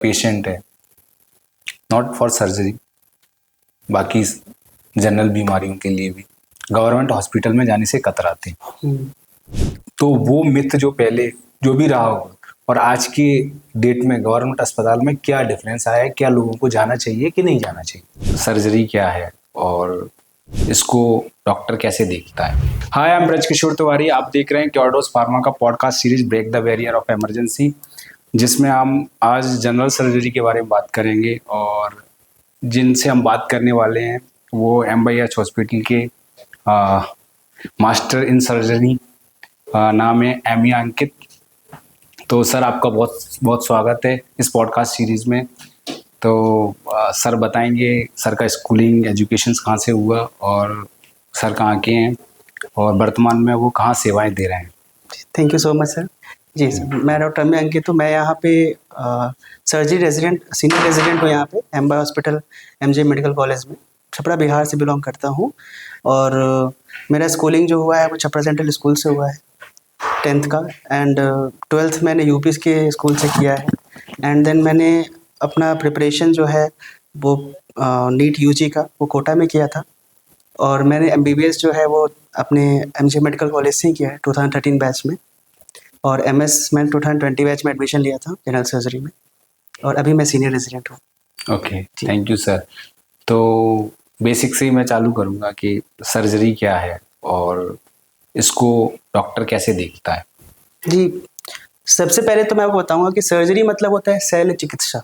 Patient है, not for surgery, बाकी general बीमारियों के लिए भी गवर्नमेंट हॉस्पिटल में जाने से कतराते हैं। तो वो मिथ जो पहले जो भी रहा होगा और आज की डेट में गवर्नमेंट अस्पताल में क्या डिफरेंस आया है, क्या लोगों को जाना चाहिए कि नहीं जाना चाहिए, सर्जरी क्या है और इसको डॉक्टर कैसे देखता है। Hi, I am Brajkishor Tiwari, आप देख रहे हैं क्योरडोस फार्मा का podcast series break the barrier of emergency, जिसमें हम आज जनरल सर्जरी के बारे में बात करेंगे। और जिनसे हम बात करने वाले हैं वो MYH हॉस्पिटल के मास्टर इन सर्जरी, नाम है एमी अंकित। तो सर, आपका बहुत बहुत स्वागत है इस पॉडकास्ट सीरीज़ में। तो सर बताएंगे सर का स्कूलिंग एजुकेशन कहाँ से हुआ और सर कहाँ के हैं और वर्तमान में वो कहाँ सेवाएं दे रहे हैं। Thank you so much sir. जी सर, मैं डॉक्टर एमी अंकित हूँ। मैं यहाँ पे सर्जरी रेजिडेंट, सीनियर रेजिडेंट हूँ यहाँ पे MY hospital MJ medical college में। छपरा बिहार से बिलोंग करता हूँ और मेरा स्कूलिंग जो हुआ है वो छपरा सेंट्रल स्कूल से हुआ है 10th का, एंड 12th मैंने यूपी के स्कूल से किया है। एंड देन मैंने अपना प्रिपरेशन जो है वो नीट UG का वो कोटा में किया था, और मैंने MBBS जो है वो अपने MJ मेडिकल कॉलेज से ही किया है 2013 बैच में, और MS मैंने 2020 बैच में एडमिशन लिया था जनरल सर्जरी में, और अभी मैं सीनियर रेजिडेंट हूँ। Okay, thank you sir. तो बेसिक से ही मैं चालू करूँगा कि सर्जरी क्या है और इसको डॉक्टर कैसे देखता है। जी, सबसे पहले तो मैं आपको बताऊंगा कि सर्जरी मतलब होता है शल्य चिकित्सा।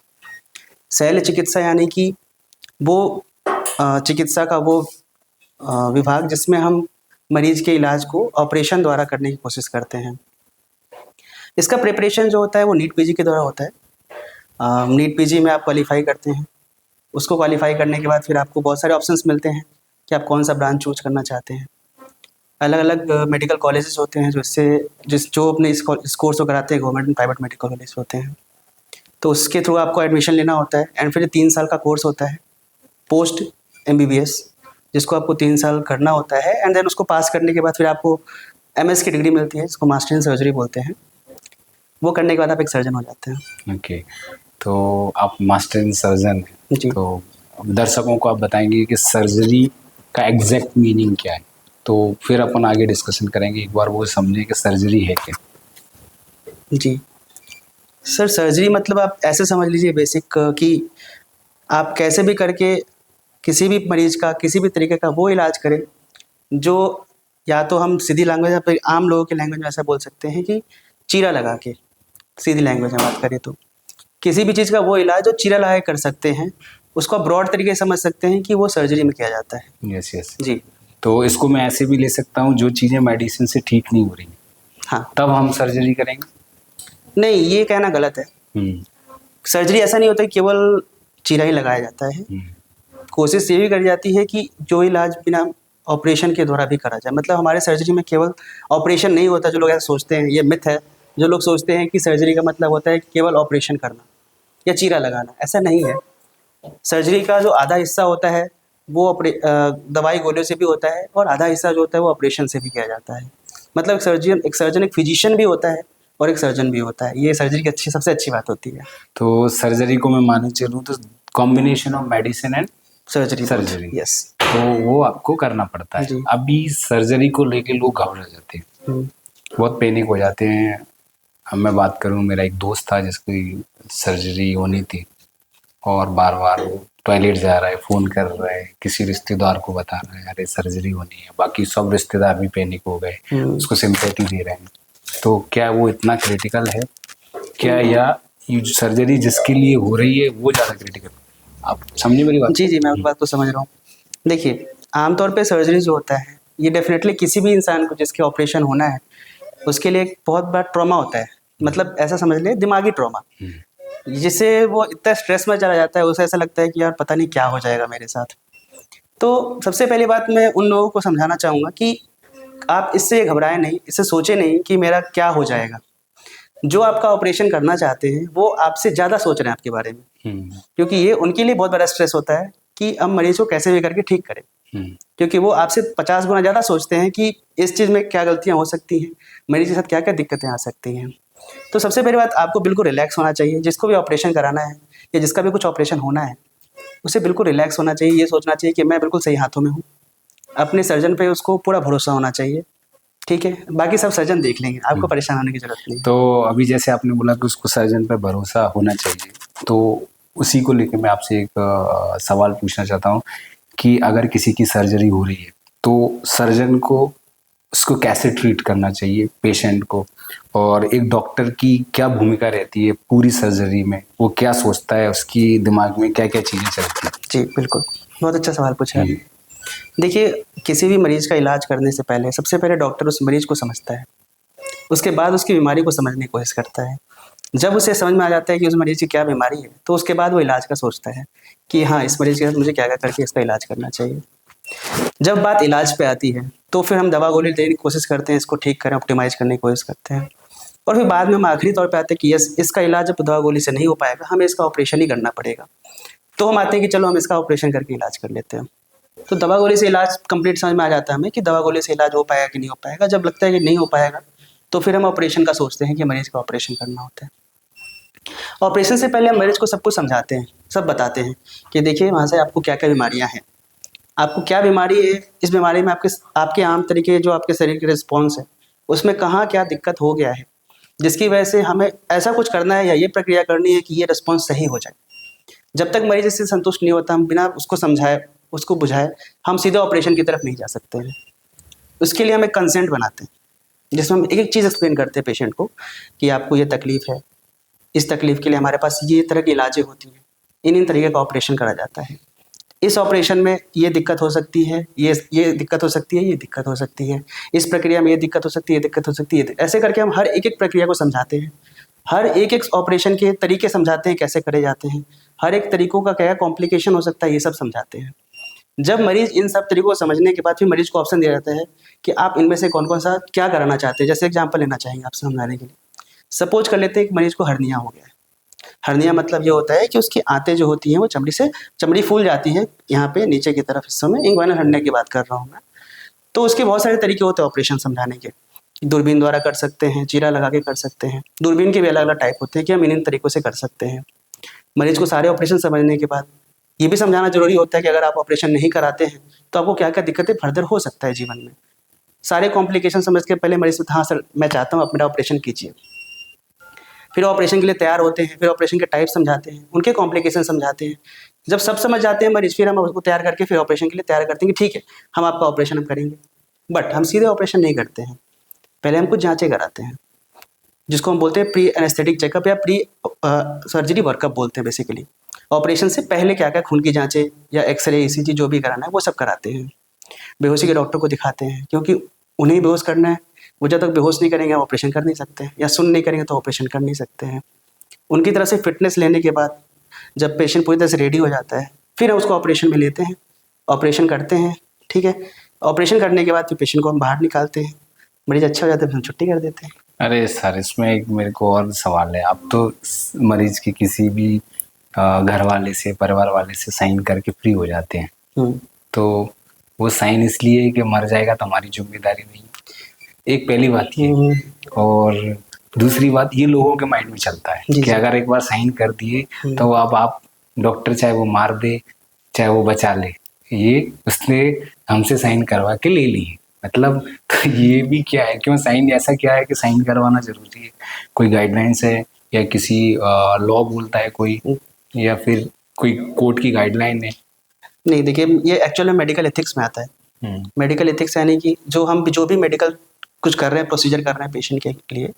शल्य चिकित्सा यानी कि वो चिकित्सा का वो विभाग जिसमें हम मरीज के इलाज को ऑपरेशन द्वारा करने की कोशिश करते हैं। इसका प्रिपरेशन जो होता है वो नीट PG के द्वारा होता है। नीट PG में आप क्वालिफाई करते हैं। उसको क्वालिफाई करने के बाद फिर आपको बहुत सारे ऑप्शंस मिलते हैं कि आप कौन सा ब्रांच चूज करना चाहते हैं। अलग अलग मेडिकल कॉलेजेस होते हैं जो अपने इस कोर्स को कराते हैं, government and private medical college होते हैं। तो उसके थ्रू आपको एडमिशन लेना होता है, एंड फिर 3 साल का कोर्स होता है पोस्ट MBBS, जिसको आपको 3 साल करना होता है। एंड देन उसको पास करने के बाद फिर आपको MS की डिग्री मिलती है, जिसको मास्टर इन सर्जरी बोलते हैं। वो करने के बाद आप एक सर्जन हो जाते हैं। ओके, तो आप मास्टर इन सर्जन हैं। जी। तो दर्शकों को आप बताएंगे कि सर्जरी का एग्जैक्ट मीनिंग क्या है, तो फिर अपन आगे डिस्कशन करेंगे, एक बार वो समझें कि सर्जरी है क्या। जी सर, सर्जरी मतलब आप ऐसे समझ लीजिए बेसिक कि आप कैसे भी करके किसी भी मरीज का किसी भी तरीके का वो इलाज करें जो, या तो हम सीधी लैंग्वेज या फिर आम लोगों के लैंग्वेज में ऐसा बोल सकते हैं कि चीरा लगा के, सीधी लैंग्वेज में बात करें तो किसी भी चीज़ का वो इलाज जो चीरा लगा के कर सकते हैं, उसको आप ब्रॉड तरीके से समझ सकते हैं कि वो सर्जरी में किया जाता है। Yes yes. जी। तो इसको मैं ऐसे भी ले सकता हूँ, जो चीज़ें मेडिसिन से ठीक नहीं हो रही हाँ, तब हम सर्जरी करेंगे। नहीं, ये कहना गलत है। सर्जरी ऐसा नहीं होता कि केवल चीरा ही लगाया जाता है। कोशिश ये भी करी जाती है कि जो इलाज बिना ऑपरेशन के द्वारा भी करा जाए। मतलब हमारे सर्जरी में केवल ऑपरेशन नहीं होता, जो लोग ऐसा सोचते हैं, ये मिथ है। जो लोग सोचते हैं कि सर्जरी का मतलब होता है कि केवल ऑपरेशन करना या चीरा लगाना, ऐसा नहीं है। सर्जरी का जो आधा हिस्सा होता है वो दवाई गोलियों से भी होता है, और आधा हिस्सा जो होता है वो ऑपरेशन से भी किया जाता है। मतलब एक सर्जन एक फिजिशियन भी होता है और एक सर्जन भी होता है। ये सर्जरी की सबसे अच्छी बात होती है। तो सर्जरी को मैं मानूं चलूँ तो combination of medicine and surgery. Yes. तो वो आपको करना पड़ता है। अभी सर्जरी को लेके लोग घबरा जाते हैं, बहुत पैनिक हो जाते हैं। अब मैं बात करूं, मेरा एक दोस्त था जिसकी सर्जरी होनी थी और बार बार वो टॉयलेट जा रहा है, फ़ोन कर रहा है, किसी रिश्तेदार को बता रहा है अरे सर्जरी होनी है। बाकी सब रिश्तेदार भी पैनिक हो गए, उसको सिंपैथी दे रहे हैं। तो क्या वो इतना क्रिटिकल है क्या, या ये सर्जरी जिसके लिए हो रही है वो ज़्यादा क्रिटिकल? आप समझे मेरी बात? जी, मैं आपकी बात को समझ रहा हूँ। देखिए, आमतौर पे सर्जरी जो होता है ये डेफिनेटली किसी भी इंसान को जिसके ऑपरेशन होना है उसके लिए एक बहुत बड़ा ट्रॉमा होता है। मतलब ऐसा समझ ले, दिमागी ट्रॉमा, जिससे वो इतना स्ट्रेस में चला जाता है, उसे ऐसा लगता है कि यार पता नहीं क्या हो जाएगा मेरे साथ। तो सबसे पहली बात मैं उन लोगों को समझाना चाहूँगा कि आप इससे घबराएं नहीं, इससे सोचे नहीं कि मेरा क्या हो जाएगा। जो आपका ऑपरेशन करना चाहते हैं वो आपसे ज़्यादा सोच रहे हैं आपके बारे में, क्योंकि ये उनके लिए बहुत बड़ा स्ट्रेस होता है कि हम मरीज को कैसे भी करके ठीक करें। क्योंकि वो आपसे 50 गुना ज़्यादा सोचते हैं कि इस चीज़ में क्या गलतियाँ हो सकती हैं, मरीज के साथ क्या क्या दिक्कतें आ सकती हैं। तो सबसे पहली बात, आपको बिल्कुल रिलैक्स होना चाहिए। जिसको भी ऑपरेशन कराना है या जिसका भी कुछ ऑपरेशन होना है, उसे बिल्कुल रिलैक्स होना चाहिए। ये सोचना चाहिए कि मैं बिल्कुल सही हाथों में हूँ। अपने सर्जन पे उसको पूरा भरोसा होना चाहिए, ठीक है। बाकी सब सर्जन देख लेंगे, आपको परेशान होने की जरूरत नहीं है। तो अभी जैसे आपने बोला कि उसको सर्जन पे भरोसा होना चाहिए, तो उसी को लेकर मैं आपसे एक सवाल पूछना चाहता हूँ कि अगर किसी की सर्जरी हो रही है तो सर्जन को उसको कैसे ट्रीट करना चाहिए पेशेंट को, और एक डॉक्टर की क्या भूमिका रहती है पूरी सर्जरी में, वो क्या सोचता है, उसकी दिमाग में क्या क्या चीज़ें चलती हैं? जी बिल्कुल, बहुत अच्छा सवाल पूछा है। देखिए, किसी भी मरीज का इलाज करने से पहले सबसे पहले डॉक्टर उस मरीज को समझता है, उसके बाद उसकी बीमारी को समझने की कोशिश करता है। जब उसे समझ में आ जाता है कि उस मरीज की क्या बीमारी है, तो उसके बाद वो इलाज का सोचता है कि हाँ, इस मरीज के साथ मुझे क्या क्या करके इसका इलाज करना चाहिए। जब बात इलाज पे आती है तो फिर हम दवा गोली देने की कोशिश करते हैं, इसको ठीक करें, ऑप्टिमाइज करने की कोशिश करते हैं, और फिर बाद में हम आखिरी तौर पे आते हैं कि यस, इसका इलाज अब दवा गोली से नहीं हो पाएगा, हमें इसका ऑपरेशन ही करना पड़ेगा। तो हम आते हैं कि चलो हम इसका ऑपरेशन करके इलाज कर लेते हैं। तो दवा गोली से इलाज कंप्लीट समझ में आ जाता है हमें कि दवा गोली से इलाज हो पाएगा कि नहीं हो पाएगा। जब लगता है कि नहीं हो पाएगा, तो फिर हम ऑपरेशन का सोचते हैं कि मरीज का ऑपरेशन करना होता है। ऑपरेशन से पहले हम मरीज को सब कुछ समझाते हैं, सब बताते हैं कि देखिए वहाँ से आपको क्या क्या बीमारियाँ हैं, आपको क्या बीमारी है, इस बीमारी में आपके आम तरीके जो आपके शरीर के रिस्पॉन्स है, उसमें कहाँ क्या दिक्कत हो गया है, जिसकी वजह से हमें ऐसा कुछ करना है या ये प्रक्रिया करनी है कि ये रिस्पॉन्स सही हो जाए। जब तक मरीज इससे संतुष्ट नहीं होता, हम बिना उसको समझाए, उसको बुझाए, हम सीधे ऑपरेशन की तरफ नहीं जा सकते हैं। उसके लिए हम एक कंसेंट बनाते हैं, जिसमें हम एक एक चीज़ एक्सप्लेन करते हैं पेशेंट को कि आपको ये तकलीफ़ है, इस तकलीफ़ के लिए हमारे पास ये तरह की इलाजें होती हैं, इन तरीके का ऑपरेशन करा जाता है। इस ऑपरेशन में ये दिक्कत हो सकती है, ये दिक्कत हो सकती है, ये दिक्कत हो सकती है, इस प्रक्रिया में ये दिक्कत हो सकती है, ये दिक्कत हो सकती है। ऐसे करके हम हर एक एक प्रक्रिया को समझाते हैं, हर एक एक ऑपरेशन के तरीके समझाते हैं, कैसे करे जाते हैं, हर एक तरीकों का क्या कॉम्प्लिकेशन हो सकता है, ये सब समझाते हैं। जब मरीज इन सब तरीकों को समझने के बाद फिर मरीज को ऑप्शन दिया जाता है कि आप इनमें से कौन कौन सा क्या कराना चाहते हैं। जैसे एग्जाम्पल लेना चाहेंगे आप समझाने के लिए। सपोज कर लेते हैं कि मरीज को हर्निया हो गया है। हर्निया मतलब ये होता है कि उसकी आंतें जो होती हैं वो चमड़ी फूल जाती है यहाँ पे नीचे की तरफ हिस्सों में। इंग्वाइनल हर्निया की बात कर रहा हूँ मैं। तो उसके बहुत सारे तरीके होते हैं ऑपरेशन समझाने के। दूरबीन द्वारा कर सकते हैं, चीरा लगा के कर सकते हैं। दूरबीन के भी अलग अलग टाइप होते हैं कि हम इन तरीकों से कर सकते हैं। मरीज को सारे ऑपरेशन समझने के बाद ये भी समझाना जरूरी होता है कि अगर आप ऑपरेशन नहीं कराते हैं तो आपको क्या क्या दिक्कतें फर्दर हो सकता है जीवन में। सारे कॉम्प्लिकेशन समझ के पहले मरीज से हाँ सर मैं चाहता हूँ आप मेरा ऑपरेशन कीजिए। फिर ऑपरेशन के लिए तैयार होते हैं, फिर ऑपरेशन के टाइप समझाते हैं, उनके कॉम्प्लिकेशन समझाते हैं। जब सब समझ जाते हैं मरीज, फिर हम उसको तैयार करके फिर ऑपरेशन के लिए तैयार करते हैं कि ठीक है हम आपका ऑपरेशन हम करेंगे। बट हम सीधे ऑपरेशन नहीं करते हैं, पहले हम कुछ जाँचें कराते हैं, जिसको हम बोलते हैं प्री एनेस्थेटिक चेकअप या प्री सर्जरी वर्कअप बोलते हैं। बेसिकली ऑपरेशन से पहले क्या क्या खून की जांचें या एक्सरे ईसीजी जो भी कराना है वो सब कराते हैं। बेहोशी के डॉक्टर को दिखाते हैं, क्योंकि उन्हें बेहोश करना है। वो जब तक बेहोश नहीं करेंगे हम ऑपरेशन कर नहीं सकते हैं, या सुन नहीं करेंगे तो ऑपरेशन कर नहीं सकते हैं। उनकी तरफ से फिटनेस लेने के बाद जब पेशेंट पूरी तरह से रेडी हो जाता है, फिर हम उसको ऑपरेशन में लेते हैं, ऑपरेशन करते हैं। ठीक है, ऑपरेशन करने के बाद फिर पेशेंट को हम बाहर निकालते हैं। मरीज अच्छा हो जाता है, फिर हम छुट्टी कर देते हैं। अरे सर, इसमें एक मेरे को और सवाल है। आप तो मरीज की किसी भी घर वाले से, परिवार वाले से साइन करके फ्री हो जाते हैं, तो वो साइन इसलिए है कि मर जाएगा तो हमारी जिम्मेदारी नहीं। एक पहली बात ये, और दूसरी बात ये लोगों के माइंड में चलता है कि अगर एक बार साइन कर दिए तो अब आप डॉक्टर चाहे वो मार दे चाहे वो बचा ले, ये उसने हमसे साइन करवा के ले ली है। मतलब तो ये भी क्या है, क्यों साइन, ऐसा क्या है कि साइन करवाना जरूरी है? कोई गाइडलाइंस है या किसी लॉ बोलता है कोई, या फिर कोई कोर्ट की गाइडलाइन है? नहीं, देखिए ये एक्चुअली मेडिकल एथिक्स में आता है। मेडिकल एथिक्स यानी कि जो भी मेडिकल कुछ कर रहे हैं, प्रोसीजर कर रहे हैं पेशेंट के लिए,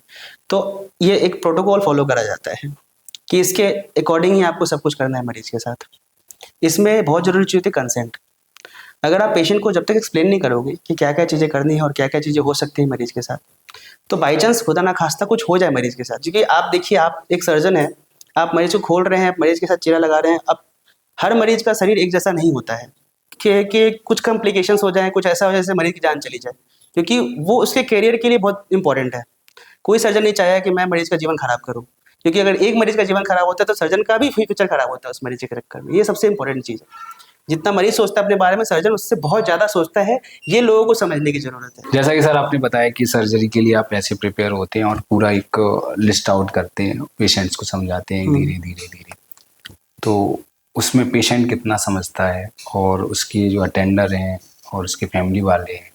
तो ये एक प्रोटोकॉल फॉलो करा जाता है कि इसके अकॉर्डिंग ही आपको सब कुछ करना है मरीज के साथ। इसमें बहुत जरूरी चीज़ होती है कंसेंट। अगर आप पेशेंट को जब तक एक्सप्लेन नहीं करोगे कि क्या क्या चीज़ें करनी है और क्या क्या चीज़ें हो सकती हैं मरीज के साथ, तो बाई चांस खुदा ना खास्ता कुछ हो जाए मरीज के साथ। क्योंकि आप देखिए, आप एक सर्जन है, आप मरीज को खोल रहे हैं, मरीज के साथ चीरा लगा रहे हैं। अब हर मरीज का शरीर एक जैसा नहीं होता है कि कुछ कॉम्प्लिकेशंस हो जाए, कुछ ऐसा हो जाए जैसे मरीज की जान चली जाए, क्योंकि वो उसके करियर के लिए बहुत इंपॉर्टेंट है। कोई सर्जन नहीं चाहेगा कि मैं मरीज का जीवन खराब करूँ, क्योंकि अगर एक मरीज का जीवन खराब होता है तो सर्जन का भी फ्यूचर खराब होता है उस मरीज के चक्कर में। ये सबसे इंपॉर्टेंट चीज़ है। जितना मरीज सोचता है अपने बारे में, सर्जन उससे बहुत ज़्यादा सोचता है। ये लोगों को समझने की ज़रूरत है। जैसा कि सर आपने बताया कि सर्जरी के लिए आप ऐसे प्रिपेयर होते हैं और पूरा एक लिस्ट आउट करते हैं, पेशेंट्स को समझाते हैं धीरे धीरे धीरे, तो उसमें पेशेंट कितना समझता है और उसके जो अटेंडर हैं और उसके फैमिली वाले हैं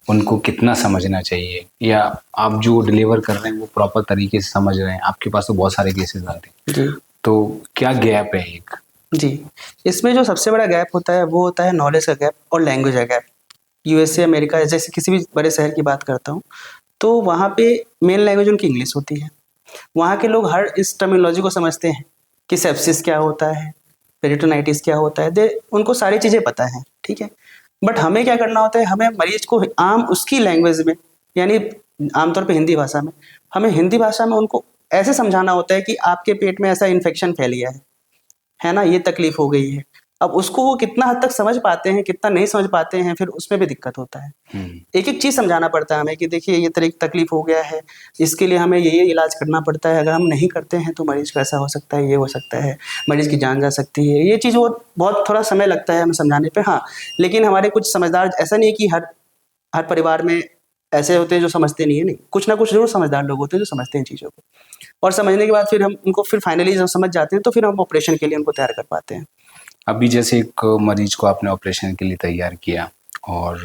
उनको कितना समझना चाहिए, या आप जो डिलीवर कर रहे हैं वो प्रॉपर तरीके से समझ रहे हैं? आपके पास तो बहुत सारे केसेस आते हैं जी तो क्या गैप है एक? जी, इसमें जो सबसे बड़ा गैप होता है वो होता है नॉलेज का गैप और लैंग्वेज का गैप। यूएसए, अमेरिका जैसे किसी भी बड़े शहर की बात करता हूँ, तो वहाँ पे मेन लैंग्वेज उनकी इंग्लिश होती है। वहाँ के लोग हर इस टर्मिनोलॉजी को समझते हैं कि सेप्सिस क्या होता है, पेरिटोनाइटिस क्या होता है, दे उनको सारी चीज़ें पता हैं, ठीक है। बट हमें क्या करना होता है, हमें मरीज को आम उसकी लैंग्वेज में, यानी आमतौर पे हिंदी भाषा में, हमें हिंदी भाषा में उनको ऐसे समझाना होता है कि आपके पेट में ऐसा इन्फेक्शन फैल गया है ना, ये तकलीफ हो गई है। अब उसको वो कितना हद तक समझ पाते हैं, कितना नहीं समझ पाते हैं, फिर उसमें भी दिक्कत होता है। एक एक चीज़ समझाना पड़ता है हमें कि देखिए ये तकलीफ हो गया है, इसके लिए हमें ये इलाज करना पड़ता है, अगर हम नहीं करते हैं तो मरीज को ऐसा हो सकता है, ये हो सकता है, मरीज की जान जा सकती है। ये चीज़ वो बहुत थोड़ा समय लगता है हमें समझाने पर, हाँ। लेकिन हमारे कुछ समझदार, ऐसा नहीं है कि हर परिवार में ऐसे होते हैं जो समझते नहीं है, नहीं, कुछ ना कुछ जरूर समझदार लोग होते हैं जो समझते हैं चीज़ों को, और समझने के बाद फिर हम उनको फिर फाइनली जब समझ जाते हैं तो फिर हम ऑपरेशन के लिए उनको तैयार कर पाते हैं। अभी जैसे एक मरीज को आपने ऑपरेशन के लिए तैयार किया और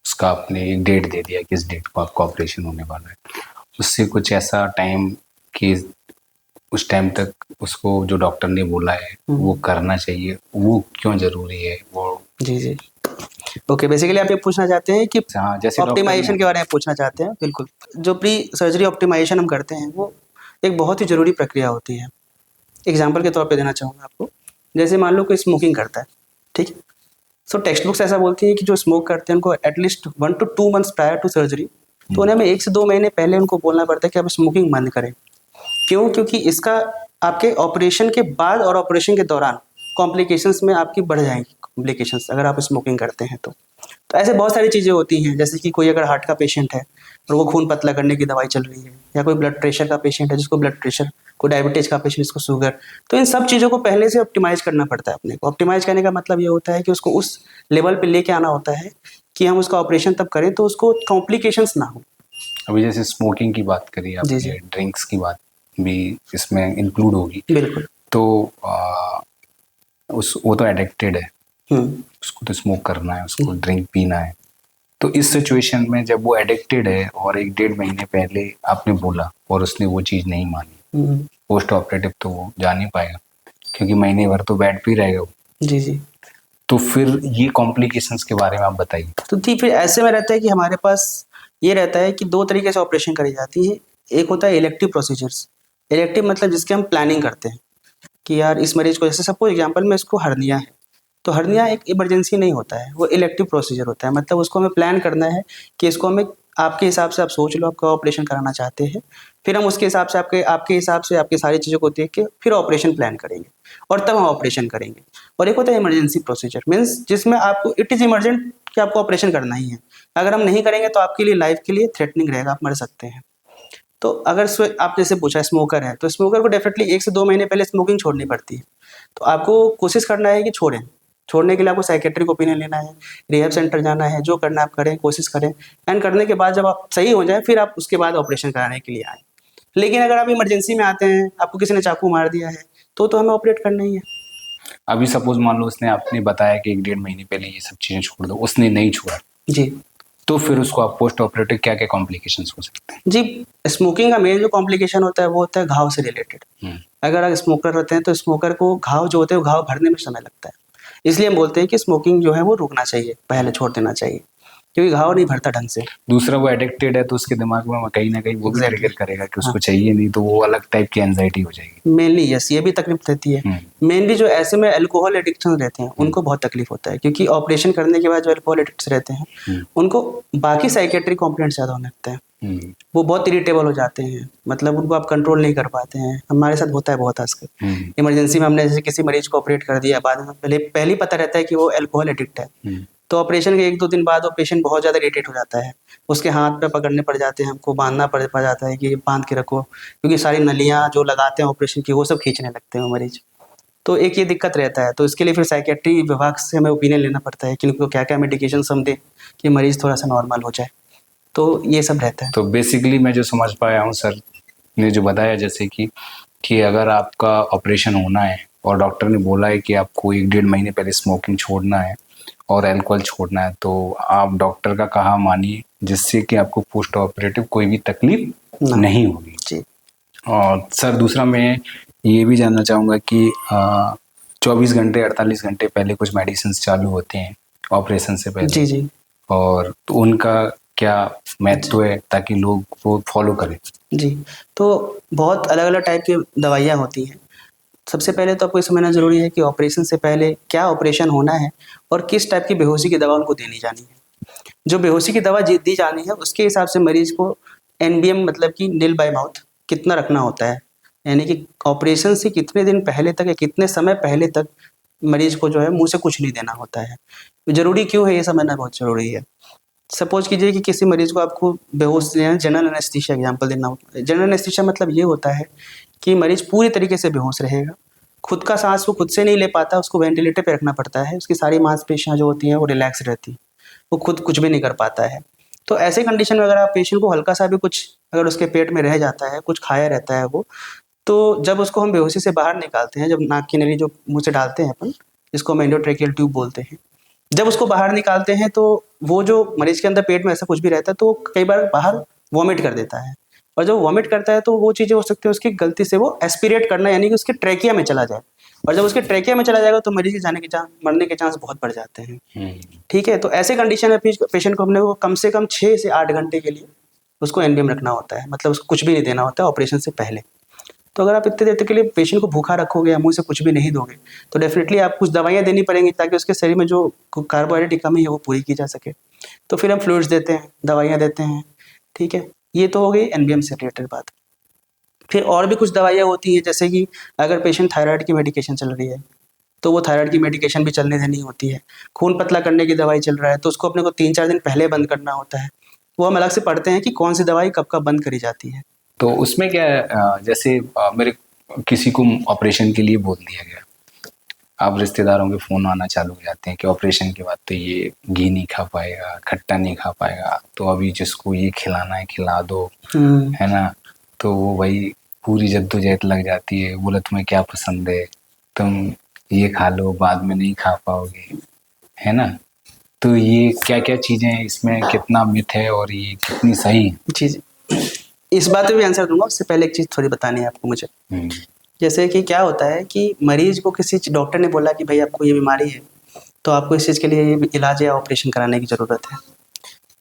उसका आपने एक डेट दे दिया कि इस डेट को आपका ऑपरेशन होने वाला है, उससे कुछ ऐसा टाइम कि उस टाइम तक उसको जो डॉक्टर ने बोला है वो करना चाहिए, वो क्यों जरूरी है वो? जी जी, ओके, बेसिकली आप ये पूछना चाहते हैं कि हाँ, जैसे ऑप्टिमाइजेशन के बारे में पूछना चाहते हैं। बिल्कुल, जो प्री सर्जरी ऑप्टिमाइजेशन हम करते हैं वो एक बहुत ही ज़रूरी प्रक्रिया होती है। एग्जाम्पल के तौर पे देना चाहूँगा आपको, जैसे मान लो कोई स्मोकिंग करता है, ठीक है। सो टेक्स्ट बुक्स ऐसा बोलती है कि जो स्मोक करते हैं उनको at least 1 to 2 months prior to surgery, तो उन्हें हमें 1 से 2 महीने पहले उनको बोलना पड़ता है कि आप स्मोकिंग बंद करें। क्यों? क्योंकि इसका आपके ऑपरेशन के बाद और ऑपरेशन के दौरान कॉम्प्लिकेशंस में आपकी बढ़ जाएंगी कॉम्प्लिकेशंस, अगर आप स्मोकिंग करते हैं तो ऐसे बहुत सारी चीज़ें होती हैं, जैसे कि कोई अगर हार्ट का पेशेंट है और वो खून पतला करने की दवाई चल रही है, या कोई ब्लड प्रेशर का पेशेंट है जिसको ब्लड प्रेशर, कोई डायबिटीज़ का पेशेंट जिसको शुगर, तो इन सब चीज़ों को पहले से ऑप्टिमाइज करना पड़ता है अपने को। ऑप्टिमाइज करने का मतलब ये होता है कि उसको उस लेवल पे लेके आना होता है कि हम उसका ऑपरेशन तब करें तो उसको कॉम्प्लिकेशंस ना हो। अभी जैसे स्मोकिंग की बात करी आपने, ड्रिंक्स की बात भी इसमें इंक्लूड होगी। बिल्कुल। तो वो तो एडिक्टेड है, उसको तो स्मोक करना है, उसको ड्रिंक पीना है। तो इस सिचुएशन में जब वो एडिक्टेड है और 1-1.5 महीने पहले आपने बोला और उसने वो चीज़ नहीं मानी, पोस्ट ऑपरेटिव तो वो जा नहीं पाएगा क्योंकि महीने भर तो बेड पे ही रहेगा वो। जी जी। तो फिर ये कॉम्प्लिकेशंस के बारे में आप बताइए। तो ठीक, फिर ऐसे में रहता है कि हमारे पास ये रहता है कि 2 तरीके से ऑपरेशन करी जाती है। एक होता है इलेक्टिव प्रोसीजर्स। इलेक्टिव मतलब जिसके हम प्लानिंग करते हैं कि यार इस मरीज को, जैसे सपोज एग्जांपल में इसको हर्निया है, तो हर्निया एक इमरजेंसी नहीं होता है, वो इलेक्टिव प्रोसीजर होता है। मतलब उसको हमें प्लान करना है कि इसको हमें आपके हिसाब से, आप सोच लो आपका ऑपरेशन कराना चाहते हैं, फिर हम उसके हिसाब से आपके हिसाब से आपकी सारी चीज़ों को देख के फिर ऑपरेशन प्लान करेंगे और तब हम ऑपरेशन करेंगे। और एक होता है इमरजेंसी प्रोसीजर, मीन्स जिसमें आपको इट इज़ इमरजेंट कि आपको ऑपरेशन करना ही है। अगर हम नहीं करेंगे तो आपके लिए लाइफ के लिए थ्रेटनिंग रहेगा, आप मर सकते हैं। तो अगर आप जैसे पूछा स्मोकर है, तो स्मोकर को डेफिनेटली 1 से 2 महीने पहले स्मोकिंग छोड़नी पड़ती है। तो आपको कोशिश करना है कि छोड़ें। छोड़ने के लिए आपको साइकेट्रिक ओपिनियन लेना है, रिहैब सेंटर जाना है, जो करना है आप करें, कोशिश करें। एंड करने के बाद जब आप सही हो जाए फिर आप उसके बाद ऑपरेशन कराने के लिए आएँ। लेकिन अगर आप इमरजेंसी में आते हैं, आपको किसी ने चाकू मार दिया है, तो हमें ऑपरेट करना ही है। अभी सपोज मान लो उसने, आपने बताया कि 1-1.5 महीने पहले ये सब चीज़ें छोड़ दो, उसने नहीं छोड़ा जी, तो फिर उसको आप पोस्ट ऑपरेटिव क्या क्या कॉम्प्लिकेशंस हो सकते हैं? जी, स्मोकिंग का मेन जो कॉम्प्लिकेशन होता है वो होता है घाव से रिलेटेड। अगर आप स्मोकर रहते हैं तो स्मोकर को घाव जो होते हैं वो घाव भरने में समय लगता है। इसलिए हम बोलते हैं कि स्मोकिंग जो है वो रुकना चाहिए, पहले छोड़ देना चाहिए, क्योंकि घाव नहीं भरता ढंग से। दूसरा, वो एडिक्टेड है तो उसके दिमाग में कहीं ना कहीं वो भी ट्रिगर करेगा कि उसको चाहिए नहीं, तो वो अलग टाइप की एंजाइटी हो जाएगी। मेनली यस, ये भी तकलीफ रहती है। मेनली जो ऐसे में अल्कोहल एडिक्शन रहते हैं उनको बहुत तकलीफ होता है, क्योंकि ऑपरेशन करने के बाद जो अल्कोहल एडिक्ट्स रहते हैं उनको बाकी साइकेट्रिक कॉम्प्लेंट्स ज़्यादा होने लगते हैं। वो बहुत इरिटेबल हो जाते हैं, मतलब उनको आप कंट्रोल नहीं कर पाते हैं। हमारे साथ होता है बहुत आजकल। इमरजेंसी में हमने जैसे किसी मरीज को ऑपरेट कर दिया, बाद में पहले पता रहता है कि वो अल्कोहल एडिक्ट है, तो ऑपरेशन के 1-2 दिन बाद वो पेशेंट बहुत ज़्यादा इरिटेट हो जाता है, उसके हाथ पे पकड़ने पड़ जाते हैं, हमको बांधना पड़ जाता है कि बांध के रखो, क्योंकि सारी नलियाँ जो लगाते हैं ऑपरेशन की वो सब खींचने लगते हैं वो मरीज। तो एक ये दिक्कत रहता है, तो इसके लिए फिर साइकेट्री विभाग से हमें ओपिनियन लेना पड़ता है कि उनको क्या क्या मेडिकेशन हम दें कि मरीज़ थोड़ा सा नॉर्मल हो जाए। तो ये सब रहता है। तो बेसिकली मैं जो समझ पाया हूँ सर ने जो बताया, जैसे कि अगर आपका ऑपरेशन होना है और डॉक्टर ने बोला है कि आपको 1-1.5 महीने पहले स्मोकिंग छोड़ना है और अल्कोहल छोड़ना है, तो आप डॉक्टर का कहा मानिए, जिससे कि आपको पोस्ट ऑपरेटिव कोई भी तकलीफ नहीं होगी जी। और सर दूसरा मैं ये भी जानना चाहूँगा कि 24 घंटे 48 घंटे पहले कुछ मेडिसिन चालू होते हैं ऑपरेशन से पहले। जी जी। और तो उनका क्या महत्व है ताकि लोग वो फॉलो करें? जी, तो बहुत अलग-अलग टाइप की दवाइयाँ होती हैं। सबसे पहले तो आपको ये समझना ज़रूरी है कि ऑपरेशन से पहले क्या ऑपरेशन होना है और किस टाइप की बेहोशी की दवा उनको देनी जानी है। जो बेहोशी की दवा दी जानी है उसके हिसाब से मरीज़ को एनबीएम मतलब कि नील बाय माउथ कितना रखना होता है। यानी कि ऑपरेशन से कितने दिन पहले तक या कितने समय पहले तक मरीज़ को जो है मुँह से कुछ नहीं देना होता है। ज़रूरी क्यों है ये समझना बहुत ज़रूरी है। सपोज़ कीजिए कि किसी मरीज़ को आपको बेहोश जनरल एनेस्थीसिया एग्जांपल देना हो। जनरल एनेस्थीसिया मतलब ये होता है कि मरीज़ पूरी तरीके से बेहोश रहेगा। खुद का साँस वो खुद से नहीं ले पाता, उसको वेंटिलेटर पे रखना पड़ता है। उसकी सारी मांसपेशियाँ जो होती हैं वो रिलैक्स रहती हैं। वो खुद कुछ भी नहीं कर पाता है। तो ऐसे कंडीशन में अगर आप पेशेंट को हल्का-सा भी कुछ अगर उसके पेट में रह जाता है, कुछ खाया रहता है वो, तो जब उसको हम बेहोशी से बाहर निकालते हैं, जब नाक की नली जो मुँह से डालते हैं अपन, जिसको हम एंडोट्रेकियल ट्यूब बोलते हैं। जब उसको बाहर निकालते हैं तो वो जो मरीज़ के अंदर पेट में ऐसा कुछ भी रहता है तो वो कई बार बाहर वॉमिट कर देता है। और जब वॉमिट करता है तो वो चीज़ें हो सकती है उसकी गलती से वो एस्पिरेट करना यानी कि उसके ट्रैकिया में चला जाए। और जब उसके ट्रैकिया में चला जाएगा तो मरीज़ के जाने के मरने के चांस बहुत बढ़ जाते हैं। ठीक है? तो ऐसे कंडीशन में पेशेंट को हमने वो कम से कम 6 से 8 घंटे के लिए उसको एनबीएम रखना होता है। मतलब उसको कुछ भी नहीं देना होता है ऑपरेशन से पहले। तो अगर आप इतनी देर तक के लिए पेशेंट को भूखा रखोगे या मुँह से कुछ भी नहीं दोगे, तो डेफ़िनेटली आप कुछ दवाइयाँ देनी पड़ेंगी ताकि उसके शरीर में जो कार्बोहाइड्रेट की कमी है वो पूरी की जा सके। तो फिर हम फ्लूइड्स देते हैं, दवाइयाँ देते हैं, ठीक है? ये तो हो गई एनबीएम से रिलेटेड बात। फिर और भी कुछ दवाइयाँ होती हैं जैसे कि अगर पेशेंट थायराइड की मेडिकेशन चल रही है, तो वो थायराइड की मेडिकेशन भी चलने देनी होती है। खून पतला करने की दवाई चल रहा है, तो उसको अपने को 3-4 दिन पहले बंद करना होता है। वो हम अलग से पढ़ते हैं कि कौन-सी दवाई कब-कब बंद करी जाती है। तो उसमें क्या है, जैसे मेरे किसी को ऑपरेशन के लिए बोल दिया गया, अब रिश्तेदारों के फ़ोन आना चालू हो जाते हैं कि ऑपरेशन के बाद तो ये घी नहीं खा पाएगा, खट्टा नहीं खा पाएगा, तो अभी जिसको ये खिलाना है खिला दो, है ना? तो वो भाई पूरी जद्दोजहद लग जाती है, बोला तुम्हें क्या पसंद है, तुम ये खा लो, बाद में नहीं खा पाओगे, है ना? तो ये क्या-क्या चीज़ें हैं, इसमें कितना मिथ है और ये कितनी सही है? जी, जी। इस बात पे भी आंसर दूँगा, उससे पहले एक चीज़ थोड़ी बतानी है आपको मुझे। जैसे कि क्या होता है कि मरीज़ को किसी डॉक्टर ने बोला कि भई आपको ये बीमारी है, तो आपको इस चीज़ के लिए इलाज या ऑपरेशन कराने की ज़रूरत है।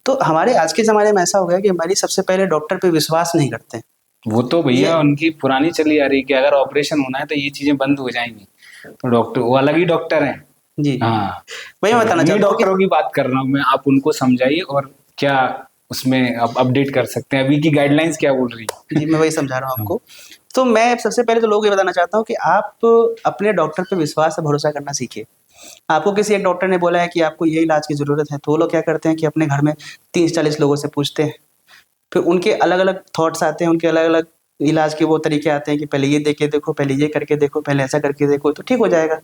तो हमारे आज के ज़माने में ऐसा हो गया कि मरीज़ सबसे पहले डॉक्टर पे विश्वास नहीं करते हैं। वो तो भैया उनकी पुरानी चली आ रही है कि अगर ऑपरेशन होना है तो ये चीज़ें बंद हो जाएँगी। तो डॉक्टर वो अलग ही डॉक्टर हैं। जी। हाँ, वही मैं बताना ये चाहता हूँ कि डॉक्टरों की बात कर रहा हूँ मैं, आप उनको समझाइए और क्या उसमें अपडेट कर सकते हैं, अभी की गाइडलाइंस क्या बोल रही है? जी, मैं वही समझा रहा हूँ आपको। तो मैं सबसे पहले तो लोगों को ये बताना चाहता हूँ कि आप अपने डॉक्टर पे विश्वास और भरोसा करना सीखिए। आपको किसी एक डॉक्टर ने बोला है कि आपको ये इलाज की ज़रूरत है, तो वो लोग क्या करते हैं कि अपने घर में 30-40 लोगों से पूछते हैं। फिर उनके अलग-अलग थॉट्स आते हैं, उनके अलग-अलग इलाज के वो तरीके आते हैं कि पहले ये दे के देखो, पहले ये करके देखो, पहले ऐसा करके देखो, तो ठीक हो जाएगा।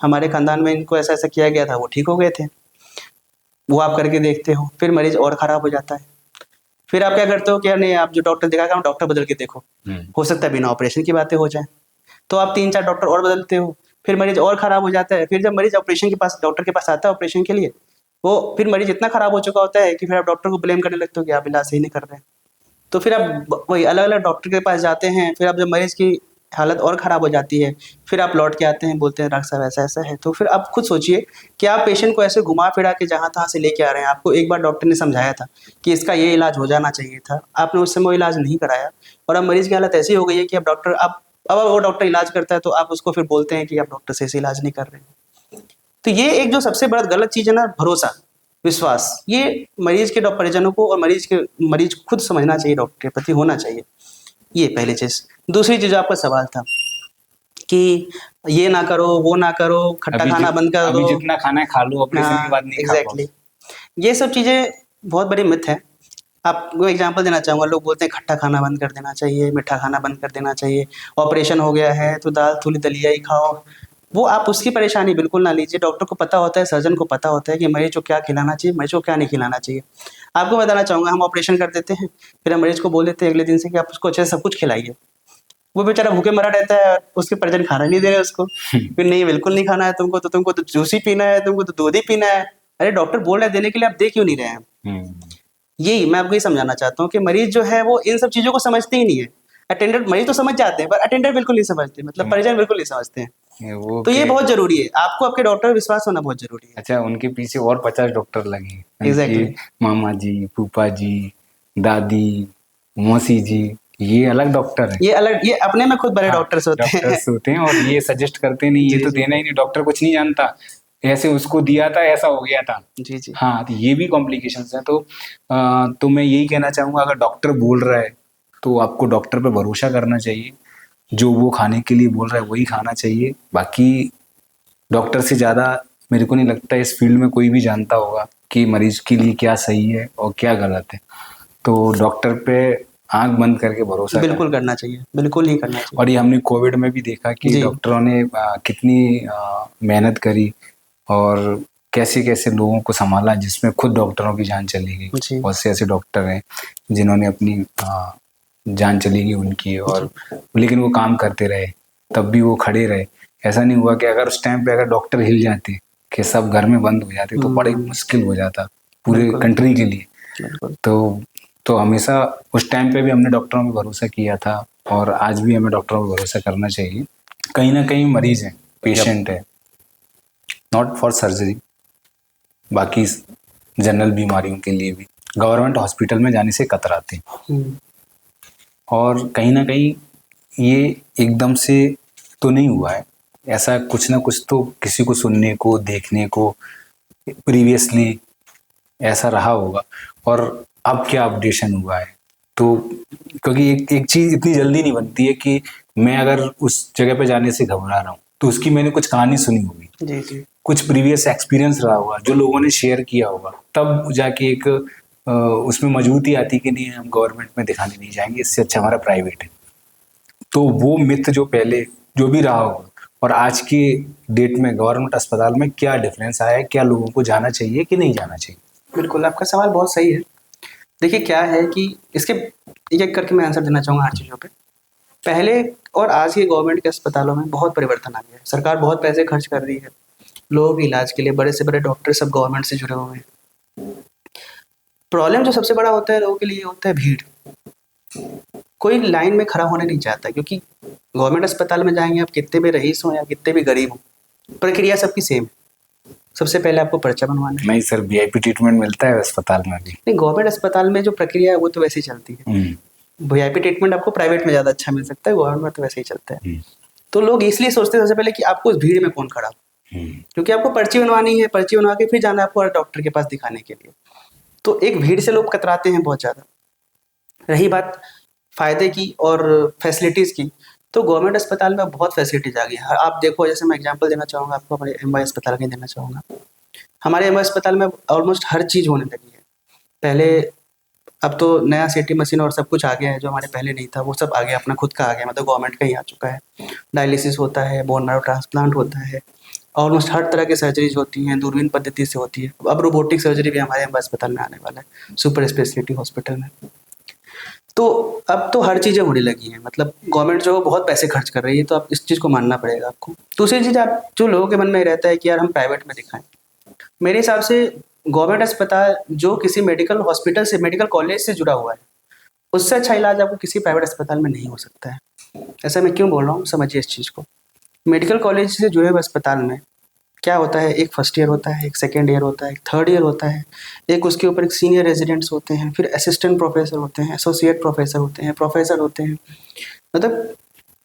हमारे खानदान में इनको ऐसा-ऐसा किया गया था, वो ठीक हो गए थे। वो आप करके देखते हो, फिर मरीज़ और ख़राब हो जाता है। फिर आप क्या करते हो कि यार नहीं, आप जो डॉक्टर दिखाया हम डॉक्टर बदल के देखो। हो सकता है बिना ऑपरेशन की बातें हो जाएँ। तो आप 3-4 डॉक्टर और बदलते हो, फिर मरीज़ और ख़राब हो जाता है। फिर जब मरीज़ ऑपरेशन के पास डॉक्टर के पास आता है ऑपरेशन के लिए, वो फिर मरीज़ इतना ख़राब हो चुका होता है कि फिर आप डॉक्टर को ब्लेम करने लगते हो कि आप इलाज सही नहीं कर रहे हैं। तो फिर आप वही अलग-अलग डॉक्टर के पास जाते हैं, फिर आप जब मरीज़ की हालत और ख़राब हो जाती है, फिर आप लौट के आते हैं, बोलते हैं डॉक्टर साहब ऐसा-ऐसा है। तो फिर आप खुद सोचिए कि आप पेशेंट को ऐसे घुमा-फिरा के जहाँ-तहाँ से लेके आ रहे हैं। आपको एक बार डॉक्टर ने समझाया था कि इसका ये इलाज हो जाना चाहिए था, आपने उस समय वो इलाज नहीं कराया और अब मरीज़ की हालत ऐसी हो गई है कि अब डॉक्टर अब वो डॉक्टर इलाज करता है तो आप उसको फिर बोलते हैं कि आप डॉक्टर सही से इलाज नहीं कर रहे हैं। तो ये एक जो सबसे बड़ा गलत चीज़ है ना, भरोसा, विश्वास, ये मरीज़ के परिजनों को और मरीज़ खुद समझना चाहिए, डॉक्टर के प्रति होना चाहिए। ये पहली चीज़। दूसरी चीज़ आपका सवाल था कि ये ना करो, वो ना करो, खट्टा खाना बंद कर दो। अभी जितना खाना है खा लो, ऑपरेशन के बाद नहीं खा पाओगे। ये सब चीज़ें बहुत बड़ी मिथ है। आपको एग्ज़ाम्पल देना चाहूँगा, लोग बोलते हैं खट्टा खाना बंद कर देना चाहिए, मीठा खाना बंद कर देना चाहिए, ऑपरेशन हो गया है तो दाल, थूली, दलिया ही खाओ। वो आप उसकी परेशानी बिल्कुल ना लीजिए। डॉक्टर को पता होता है, सर्जन को पता होता है कि मरीज को क्या खिलाना चाहिए, मरीज को क्या नहीं खिलाना चाहिए। आपको बताना चाहूँगा, हम ऑपरेशन कर देते हैं, फिर हम मरीज को बोल देते हैं अगले दिन से कि आप उसको अच्छे से सब कुछ खिलाइए। वो बेचारा भूखे मरा रहता है, उसके परिजन खाना नहीं दे रहे उसको। फिर नहीं, बिल्कुल नहीं खाना है तुमको तो जूस ही पीना है, तुमको तो दूध ही पीना है। अरे डॉक्टर बोल रहे हैं देने के लिए, आप दे क्यों नहीं रहे हैं? यही मैं आपको ये समझाना चाहता हूँ कि मरीज जो है वो इन सब चीज़ों को समझते ही नहीं है। अटेंडर मरीज तो समझ जाते हैं, पर अटेंडर बिल्कुल नहीं समझते, मतलब परिजन बिल्कुल नहीं समझते हैं। वो तो ये के बहुत ज़रूरी है, आपको आपके डॉक्टर पर विश्वास होना बहुत ज़रूरी है। अच्छा, उनके पीछे और 50 डॉक्टर लगे हैं। उनके एग्जैक्टली। मामा जी, फूफा जी, दादी, मौसी जी, ये अलग डॉक्टर हैं। ये अलग, ये अपने में खुद बड़े हाँ, डॉक्टर्स होते हैं। डॉक्टर्स होते हैं और ये सजेस्ट करते नहीं, ये जी तो जी देना ही नहीं, डॉक्टर कुछ नहीं जानता, ऐसे उसको दिया था, ऐसा हो गया था। जी जी। हाँ, तो ये भी कॉम्प्लिकेशंस हैं। तो मैं यही कहना चाहूँगा, अगर डॉक्टर बोल रहा है तो आपको डॉक्टर पे भरोसा करना चाहिए। जो वो खाने के लिए बोल रहा है वही खाना चाहिए। बाकी डॉक्टर से ज़्यादा मेरे को नहीं लगता इस फील्ड में कोई भी जानता होगा कि मरीज के लिए क्या सही है और क्या गलत है। तो डॉक्टर पे आंख बंद करके भरोसा करें। बिल्कुल करना चाहिए, बिल्कुल ही करना चाहिए। और ये हमने कोविड में भी देखा कि जी डॉक्टरों ने कितनी मेहनत करी और कैसे कैसे लोगों को संभाला, जिसमें खुद डॉक्टरों की जान चली गई। जी बहुत से ऐसे डॉक्टर हैं जिन्होंने अपनी जान चली गई उनकी, और लेकिन वो काम करते रहे, तब भी वो खड़े रहे। ऐसा नहीं हुआ कि अगर उस टाइम पे अगर डॉक्टर हिल जाते कि सब घर में बंद हो जाते तो बड़ी मुश्किल हो जाता पूरे बिल्कुल। कंट्री के लिए। बिल्कुल। तो हमेशा उस टाइम पे भी हमने डॉक्टरों पे भरोसा किया था और आज भी हमें डॉक्टरों पे भरोसा करना चाहिए। कहीं ना कहीं मरीज है, पेशेंट है, नॉट फॉर सर्जरी, बाकी जनरल बीमारियों के लिए भी गवर्नमेंट हॉस्पिटल में जाने से कतराते हैं। और कहीं ना कहीं ये एकदम से तो नहीं हुआ है, ऐसा कुछ ना कुछ तो किसी को सुनने को, देखने को प्रीवियसली ऐसा रहा होगा, और अब क्या अपडेशन हुआ है। तो क्योंकि एक चीज इतनी जल्दी नहीं बनती है कि मैं अगर उस जगह पे जाने से घबरा रहा हूँ तो उसकी मैंने कुछ कहानी सुनी होगी, जी जी। कुछ प्रीवियस एक्सपीरियंस रहा होगा जो लोगों ने शेयर किया होगा, तब जाके एक उसमें मजबूती आती कि नहीं हम गवर्नमेंट में दिखाने नहीं जाएंगे, इससे अच्छा हमारा प्राइवेट है। तो वो मिथ जो पहले जो भी रहा होगा और आज की डेट में गवर्नमेंट अस्पताल में क्या डिफरेंस आया है, क्या लोगों को जाना चाहिए कि नहीं जाना चाहिए। बिल्कुल, आपका सवाल बहुत सही है। देखिए क्या है कि इसके एक एक करके मैं आंसर देना चाहूँगा हर चीज़ों पे। पहले और आज के गवर्नमेंट के अस्पतालों में बहुत परिवर्तन आ गया है। सरकार बहुत पैसे खर्च कर रही है लोगों के इलाज के लिए, बड़े से बड़े डॉक्टर सब गवर्नमेंट से जुड़े हुए हैं। प्रॉब्लम जो सबसे बड़ा होता है लोगों के लिए होता है भीड़। कोई लाइन में खड़ा होने नहीं चाहता, क्योंकि गवर्नमेंट अस्पताल में जाएंगे आप, कितने भी रईस हों या कितने भी गरीब हों, प्रक्रिया सबकी सेम है। सबसे पहले आपको पर्चा बनवाना है। नहीं सर, वीआईपी ट्रीटमेंट मिलता है अस्पताल में भी। नहीं, गवर्नमेंट अस्पताल में जो प्रक्रिया है वो तो वैसे ही चलती है। वीआईपी ट्रीटमेंट आपको प्राइवेट में ज़्यादा अच्छा मिल सकता है, गवर्नमेंट में तो वैसे ही चलता है। तो लोग इसलिए सोचते हैं सबसे पहले कि आपको उस भीड़ में कौन खड़ा हो, क्योंकि आपको पर्ची बनवानी है, पर्ची बनवा के फिर जाना है आपको डॉक्टर के पास दिखाने के लिए। तो एक भीड़ से लोग कतराते हैं बहुत ज़्यादा। रही बात फ़ायदे की और फैसिलिटीज़ की, तो गवर्नमेंट अस्पताल में बहुत फैसिलिटीज़ आ गई है। आप देखो, जैसे मैं एग्जांपल देना चाहूँगा आपको, हमारे एमवाई अस्पताल का ही देना चाहूँगा। हमारे एमवाई अस्पताल में ऑलमोस्ट हर चीज़ होने लगी है। पहले, अब तो नया सीटी मशीन और सब कुछ आ गया है, जो हमारे पहले नहीं था वो सब आ गया, अपना खुद का आ गया, मतलब गवर्नमेंट का ही आ चुका है। डायलिसिस होता है, बोन मैरो ट्रांसप्लांट होता है, ऑलमोस्ट हर तरह की सर्जरीज होती हैं, दूरबीन पद्धति से होती है। अब रोबोटिक सर्जरी भी हमारे एमवाई अस्पताल में आने वाला है, सुपर स्पेशलिटी हॉस्पिटल में। तो अब तो हर चीज़ें होने लगी हैं, मतलब गवर्नमेंट जो बहुत पैसे खर्च कर रही है, तो आप इस चीज़ को मानना पड़ेगा आपको। दूसरी चीज़, आप जो लोगों के मन में रहता है कि यार हम प्राइवेट में दिखाएं, मेरे हिसाब से गवर्नमेंट अस्पताल जो किसी मेडिकल हॉस्पिटल से, मेडिकल कॉलेज से जुड़ा हुआ है, उससे अच्छा इलाज आपको किसी प्राइवेट अस्पताल में नहीं हो सकता है। ऐसा मैं क्यों बोल रहा हूँ, समझिए इस चीज़ को। मेडिकल कॉलेज से जुड़े हुए अस्पताल में क्या होता है, एक फर्स्ट ईयर होता है, एक सेकेंड ईयर होता है, एक थर्ड ईयर होता है, एक उसके ऊपर एक सीनियर रेजिडेंट्स होते हैं, फिर असिस्टेंट प्रोफेसर होते हैं, एसोसिएट प्रोफेसर होते हैं, प्रोफेसर होते हैं, मतलब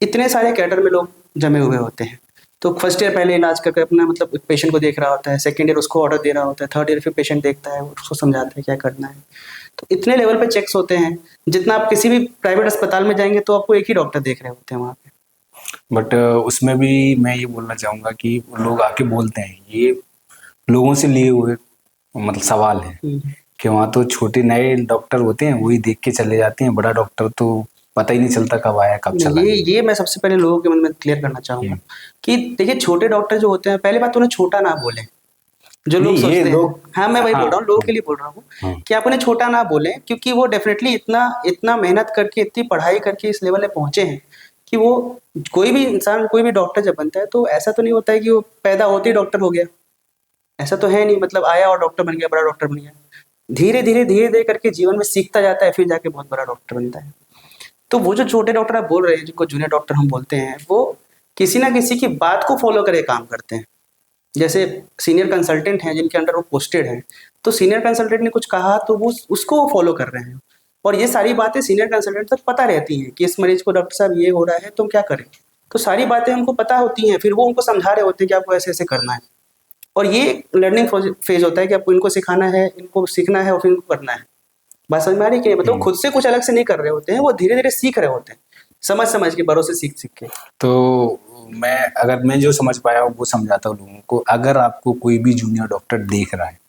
इतने सारे कैडर में लोग जमे हुए होते हैं। तो फर्स्ट ईयर पहले इलाज करके अपना मतलब पेशेंट को देख रहा होता है, सेकेंड ईयर उसको ऑर्डर दे रहा होता है, थर्ड ईयर फिर पेशेंट देखता है, उसको समझाता है क्या करना है। तो इतने लेवल पे चेक्स होते हैं, जितना आप किसी भी प्राइवेट अस्पताल में जाएंगे तो आपको एक ही डॉक्टर देख रहे होते हैं वहाँ पे। बट उसमें भी मैं ये बोलना चाहूँगा कि लोग आके बोलते हैं, ये लोगों से लिए हुए मतलब सवाल है कि वहाँ तो छोटे नए डॉक्टर होते हैं, वही देख के चले जाते हैं, बड़ा डॉक्टर तो पता ही नहीं चलता कब आया कब चला गया। ये मैं सबसे पहले लोगों के मन में क्लियर करना चाहूंगा कि देखिए, छोटे डॉक्टर जो होते हैं, पहली बात तो उन्हें छोटा ना बोले। जो लोग नहीं, ये सोचते हैं, लोग, हाँ मैं वही हाँ, बोल रहा हूँ, लोगों के लिए बोल रहा हूँ कि आप उन्हें छोटा ना बोलें, क्योंकि वो डेफिनेटली इतना इतना मेहनत करके, इतनी पढ़ाई करके इस लेवल पे पहुंचे हैं कि वो, कोई भी इंसान, कोई भी डॉक्टर जब बनता है तो ऐसा तो नहीं होता है कि वो पैदा होते ही डॉक्टर हो गया। ऐसा तो है नहीं, मतलब आया और डॉक्टर बन गया, बड़ा डॉक्टर बन गया। धीरे धीरे करके जीवन में सीखता जाता है, फिर जाके बहुत बड़ा डॉक्टर बनता है। तो वो जो छोटे डॉक्टर आप बोल रहे हैं, जिनको जूनियर डॉक्टर हम बोलते हैं, वो किसी ना किसी की बात को फॉलो करके काम करते हैं। जैसे सीनियर कंसल्टेंट हैं जिनके अंडर वो पोस्टेड हैं, तो सीनियर कंसल्टेंट ने कुछ कहा तो वो उसको वो फॉलो कर रहे हैं, और ये सारी बातें सीनियर कंसल्टेंट तक पता रहती हैं कि इस मरीज को डॉक्टर साहब ये हो रहा है, तुम क्या करें। तो सारी बातें उनको पता होती हैं, फिर वो उनको समझा रहे होते हैं कि आपको ऐसे ऐसे करना है। और ये लर्निंग फेज होता है कि आपको इनको सिखाना है, इनको सीखना है और फिर इनको करना है। बात समझ में आ रही है कि नहीं? मतलब खुद से कुछ अलग से नहीं कर रहे होते हैं, वो धीरे धीरे सीख रहे होते हैं, समझ समझ के, भरोसे सीख सीख के। तो मैं जो समझ पाया हूँ वो समझाता हूँ लोगों को। अगर आपको कोई भी जूनियर डॉक्टर देख रहा है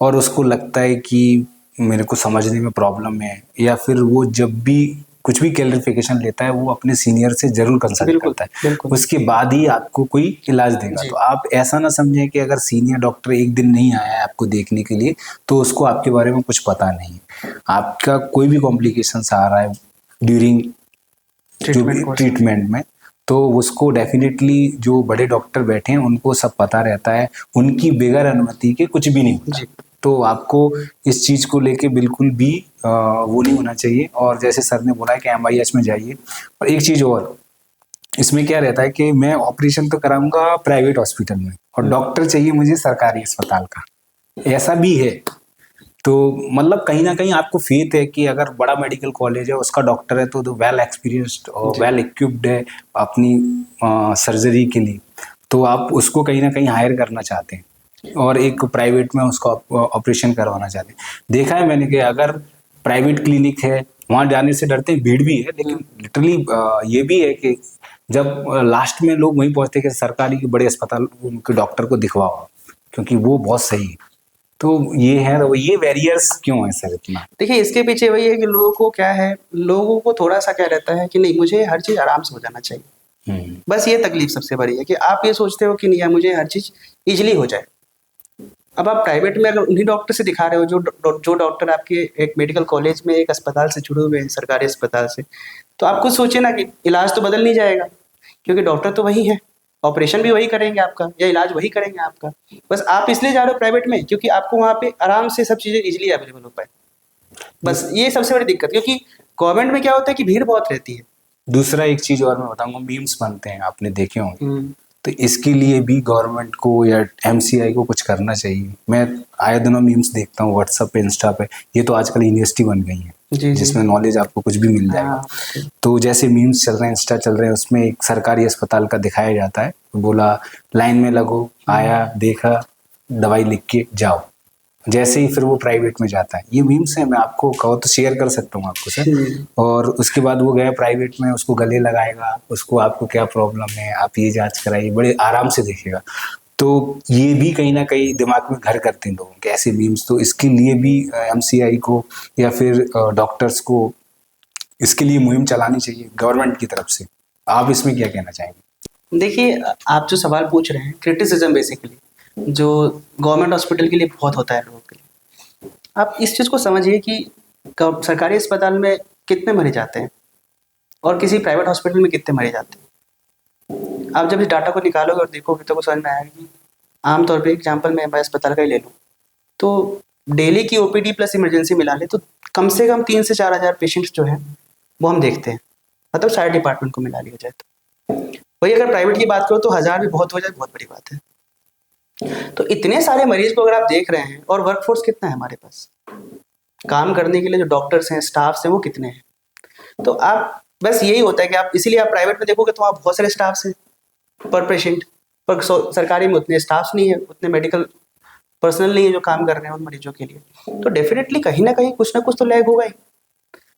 और उसको लगता है कि मेरे को समझने में प्रॉब्लम है, या फिर वो जब भी कुछ भी क्लैरिफिकेशन लेता है वो अपने सीनियर से जरूर कंसल्ट बिल्कुल करता है, बिल्कुल उसके बाद ही आपको कोई इलाज देगा। जी। तो आप ऐसा ना समझें कि अगर सीनियर डॉक्टर एक दिन नहीं आया है आपको देखने के लिए तो उसको आपके बारे में कुछ पता नहीं है। आपका कोई भी कॉम्प्लिकेशंस आ रहा है ड्यूरिंग जो भी ट्रीटमेंट में, तो उसको डेफिनेटली जो बड़े डॉक्टर बैठे हैं उनको सब पता रहता है, उनकी बगैर अनुमति के कुछ भी नहीं होता। जी। तो आपको इस चीज़ को लेके बिल्कुल भी वो नहीं होना चाहिए। और जैसे सर ने बोला है कि MIH में जाइए। और एक चीज़ और, इसमें क्या रहता है कि मैं ऑपरेशन तो कराऊंगा प्राइवेट हॉस्पिटल में और डॉक्टर चाहिए मुझे सरकारी अस्पताल का, ऐसा भी है। तो मतलब कहीं ना कहीं आपको फेथ है कि अगर बड़ा मेडिकल कॉलेज है उसका डॉक्टर है तो वेल एक्सपीरियंस्ड और वेल इक्विप्ड है अपनी सर्जरी के लिए, तो आप उसको कहीं ना कहीं हायर करना चाहते हैं और एक प्राइवेट में उसको ऑपरेशन करवाना चाहते हैं। देखा है मैंने कि अगर प्राइवेट क्लिनिक है वहाँ जाने से डरते हैं, भीड़ भी है, लेकिन लिटरली ये भी है कि जब लास्ट में लोग वहीं पहुंचते हैं कि सरकारी के बड़े अस्पताल के डॉक्टर को दिखवाओ क्योंकि वो बहुत सही है। तो ये है, तो ये बैरियर्स क्यों है सर इतना? देखिए, इसके पीछे वही है कि लोगों को क्या है, लोगों को थोड़ा सा क्या रहता है कि नहीं, मुझे हर चीज़ आराम से हो जाना चाहिए। बस ये तकलीफ सबसे बड़ी है कि आप ये सोचते हो कि नहीं यार, मुझे हर चीज़ इजीली हो जाए। अब आप प्राइवेट में अगर उन्हीं डॉक्टर से दिखा रहे हो जो डॉक्टर आपके एक मेडिकल कॉलेज में, एक अस्पताल से जुड़े हुए हैं, सरकारी अस्पताल से, तो आप खुद सोचिए ना कि इलाज तो बदल नहीं जाएगा, क्योंकि डॉक्टर तो वही है, ऑपरेशन भी वही करेंगे आपका, या इलाज वही करेंगे आपका। बस आप इसलिए जा रहे हो प्राइवेट में क्योंकि आपको वहाँ पे आराम से सब चीज़ें इजीली अवेलेबल हो पाए। बस ये सबसे बड़ी दिक्कत, क्योंकि गवर्नमेंट में क्या होता है कि भीड़ बहुत रहती है। दूसरा एक चीज और मैं बताऊंगा, मीम्स बनते हैं, आपने देखे होंगे। तो इसके लिए भी गवर्नमेंट को या MCI को कुछ करना चाहिए। मैं आए दिनों मीम्स देखता हूँ व्हाट्सएप पे, इंस्टा पे। ये तो आजकल यूनिवर्सिटी बन गई है जिसमें नॉलेज आपको कुछ भी मिल जाएगा। तो जैसे मीम्स चल रहे हैं, इंस्टा चल रहे हैं, उसमें एक सरकारी अस्पताल का दिखाया जाता है, बोला लाइन में लगो, आया देखा दवाई लिख के जाओ, जैसे ही फिर वो प्राइवेट में जाता है। ये मीम्स है, मैं आपको कहो तो शेयर कर सकता हूँ आपको सर। और उसके बाद वो गया प्राइवेट में, उसको गले लगाएगा, उसको आपको क्या प्रॉब्लम है, आप ये जांच कराइए, बड़े आराम से देखेगा। तो ये भी कहीं ना कहीं दिमाग में घर करते हैं लोगों के ऐसे मीम्स। तो इसके लिए भी MCI को या फिर डॉक्टर्स को इसके लिए मुहिम चलानी चाहिए गवर्नमेंट की तरफ से। आप इसमें क्या कहना चाहेंगे? देखिए, आप जो सवाल पूछ रहे हैं, क्रिटिसिज्म बेसिकली जो गवर्नमेंट हॉस्पिटल के लिए बहुत होता है लोगों के लिए। आप इस चीज़ को समझिए कि सरकारी अस्पताल में कितने मरीज आते हैं और किसी प्राइवेट हॉस्पिटल में कितने मरीज आते हैं। आप जब इस डाटा को निकालोगे और देखोगे तो समझ में आएगा कि आमतौर पे एग्जांपल मैं अस्पताल का ही ले लूँ तो डेली की OPD प्लस इमरजेंसी मिला ले तो कम से कम 3 से 4 हज़ार पेशेंट्स जो हैं वो हम देखते हैं, मतलब सारे डिपार्टमेंट को मिला लिया जाए तो। वही अगर प्राइवेट की बात करो तो 1000 भी बहुत हो जाए, बहुत बड़ी बात है। तो इतने सारे मरीज को अगर आप देख रहे हैं, और वर्कफोर्स कितना है हमारे पास काम करने के लिए, जो डॉक्टर्स हैं, स्टाफ्स हैं, वो कितने हैं। तो आप बस यही होता है कि आप, इसीलिए आप प्राइवेट में देखोगे तो वहाँ बहुत सारे स्टाफ्स हैं पर पेशेंट, पर सरकारी में उतने स्टाफ्स नहीं है, उतने मेडिकल पर्सनल नहीं है जो काम कर रहे हैं उन मरीजों के लिए। तो डेफिनेटली कहीं ना कहीं कुछ ना कुछ तो लैग होगा ही।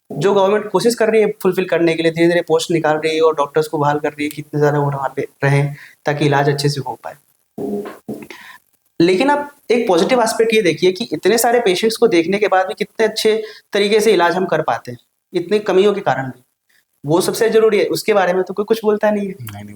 जो गवर्नमेंट कोशिश कर रही है फुलफिल करने के लिए, धीरे धीरे पोस्ट निकाल रही है और डॉक्टर्स को बहाल कर रही है कि इतने ज़्यादा वो वहाँ पे रहें ताकि इलाज अच्छे से हो पाए। लेकिन आप एक पॉजिटिव एस्पेक्ट ये देखिए कि इतने सारे पेशेंट्स को देखने के बाद भी कितने अच्छे तरीके से इलाज हम कर पाते हैं, इतनी कमियों के कारण भी। वो सबसे जरूरी है, उसके बारे में तो कोई कुछ बोलता नहीं है। नहीं, नहीं।